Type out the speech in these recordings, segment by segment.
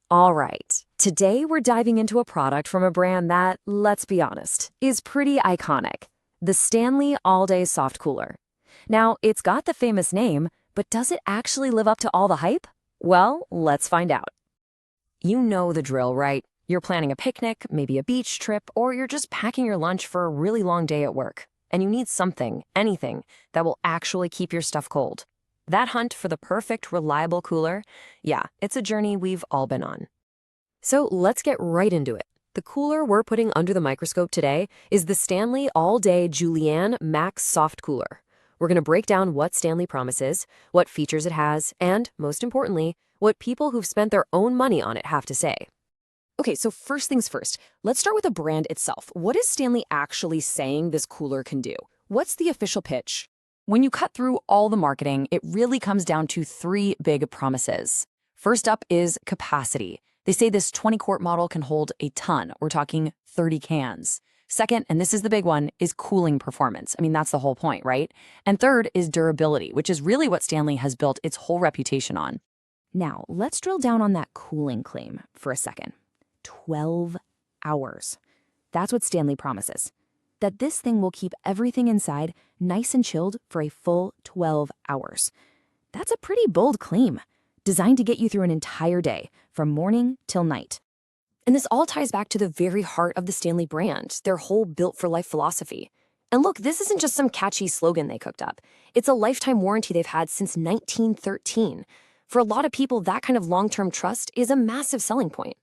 All right, today we're diving into a product from a brand that, let's be honest, is pretty iconic. The Stanley All-Day Soft Cooler. Now, it's got the famous name, but does it actually live up to all the hype? Well, let's find out. You know the drill, right? You're planning a picnic, maybe a beach trip, or you're just packing your lunch for a really long day at work, and you need something, anything, that will actually keep your stuff cold. That hunt for the perfect, reliable cooler, yeah, it's a journey we've all been on. So let's get right into it. The cooler we're putting under the microscope today is the Stanley All-Day Julienne Max Soft Cooler. We're going to break down what Stanley promises, what features it has, and, most importantly, what people who've spent their own money on it have to say. Okay, so first things first, let's start with the brand itself. What is Stanley actually saying this cooler can do? What's the official pitch? When you cut through all the marketing, it really comes down to three big promises. First up is capacity. They say this 20-quart model can hold a ton. We're talking 30 cans. Second, and this is the big one, is cooling performance. I mean, that's the whole point, right? And third is durability, which is really what Stanley has built its whole reputation on. Now, let's drill down on that cooling claim for a second. 12 hours. That's what Stanley promises. That this thing will keep everything inside nice and chilled for a full 12 hours. That's a pretty bold claim, designed to get you through an entire day, from morning till night. And this all ties back to the very heart of the Stanley brand, their whole built-for-life philosophy. And look, this isn't just some catchy slogan they cooked up. It's a lifetime warranty they've had since 1913. For a lot of people, that kind of long-term trust is a massive selling point.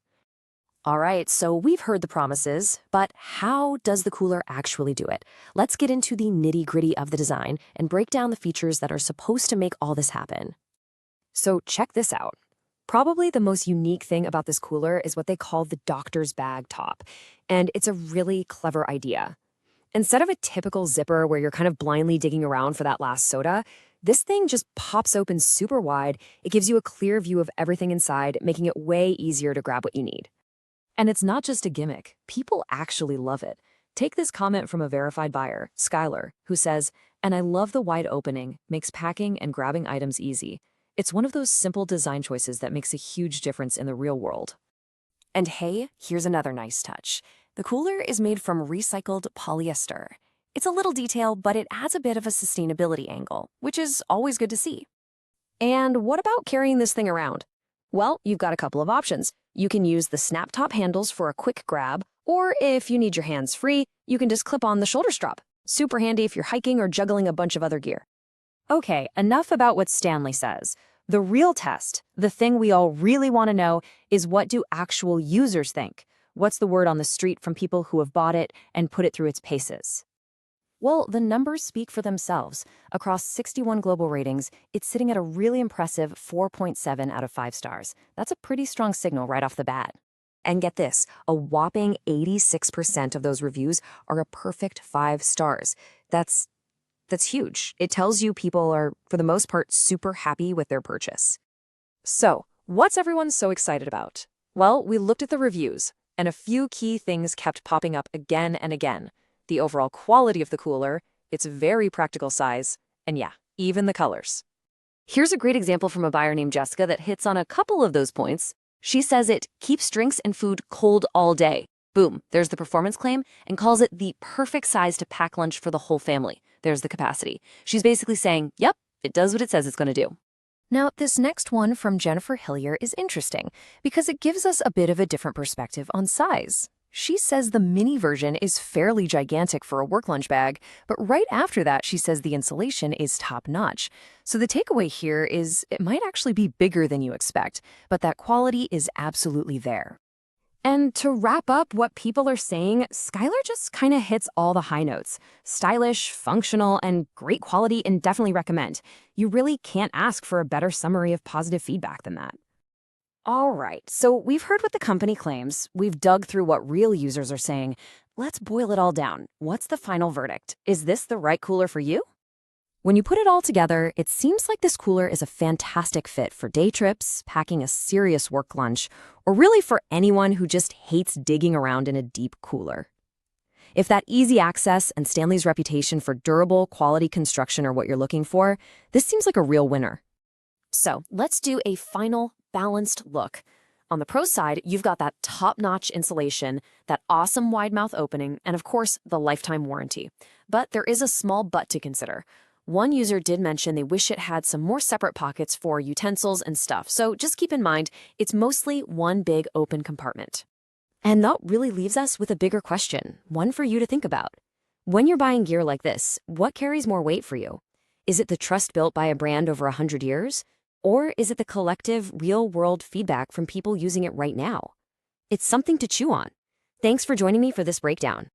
All right, so we've heard the promises, but how does the cooler actually do it? Let's get into the nitty-gritty of the design and break down the features that are supposed to make all this happen. So check this out. Probably the most unique thing about this cooler is what they call the doctor's bag top, and it's a really clever idea. Instead of a typical zipper where you're kind of blindly digging around for that last soda, this thing just pops open super wide. It gives you a clear view of everything inside, making it way easier to grab what you need. And it's not just a gimmick. People actually love it. Take this comment from a verified buyer, Skylar, who says, "And I love the wide opening, makes packing and grabbing items easy. It's one of those simple design choices that makes a huge difference in the real world." And hey, here's another nice touch. The cooler is made from recycled polyester. It's a little detail, but it adds a bit of a sustainability angle, which is always good to see. And what about carrying this thing around? Well, you've got a couple of options. You can use the snap top handles for a quick grab, or if you need your hands free, you can just clip on the shoulder strap. Super handy if you're hiking or juggling a bunch of other gear. Okay, enough about what Stanley says. The real test, the thing we all really want to know, is what do actual users think? What's the word on the street from people who have bought it and put it through its paces? Well, the numbers speak for themselves. Across 61 global ratings, it's sitting at a really impressive 4.7 out of 5 stars. That's a pretty strong signal right off the bat. And get this, a whopping 86% of those reviews are a perfect 5 stars. That's huge. It tells you people are, for the most part, super happy with their purchase. So, what's everyone so excited about? Well, we looked at the reviews, and a few key things kept popping up again and again. The overall quality of the cooler, its very practical size, and yeah, even the colors. Here's a great example from a buyer named Jessica that hits on a couple of those points. She says it keeps drinks and food cold all day. Boom, there's the performance claim, and calls it the perfect size to pack lunch for the whole family. There's the capacity. She's basically saying, yep, it does what it says it's going to do. Now, this next one from Jennifer Hillier is interesting because it gives us a bit of a different perspective on size. She says the mini version is fairly gigantic for a work lunch bag, but right after that, she says the insulation is top-notch. So the takeaway here is it might actually be bigger than you expect, but that quality is absolutely there. And to wrap up what people are saying, Skylar just kind of hits all the high notes. Stylish, functional, and great quality, and definitely recommend. You really can't ask for a better summary of positive feedback than that. All right, so we've heard what the company claims. We've dug through what real users are saying. Let's boil it all down. What's the final verdict? Is this the right cooler for you? When you put it all together, it seems like this cooler is a fantastic fit for day trips, packing a serious work lunch, or really for anyone who just hates digging around in a deep cooler. If that easy access and Stanley's reputation for durable, quality construction are what you're looking for, this seems like a real winner. So let's do a final, balanced look. On the pro side, you've got that top-notch insulation, that awesome wide mouth opening, and of course, the lifetime warranty. But there is a small but to consider. One user did mention they wish it had some more separate pockets for utensils and stuff, so just keep in mind, it's mostly one big open compartment. And that really leaves us with a bigger question, one for you to think about. When you're buying gear like this, what carries more weight for you? Is it the trust built by a brand over 100 years? Or is it the collective, real-world feedback from people using it right now? It's something to chew on. Thanks for joining me for this breakdown.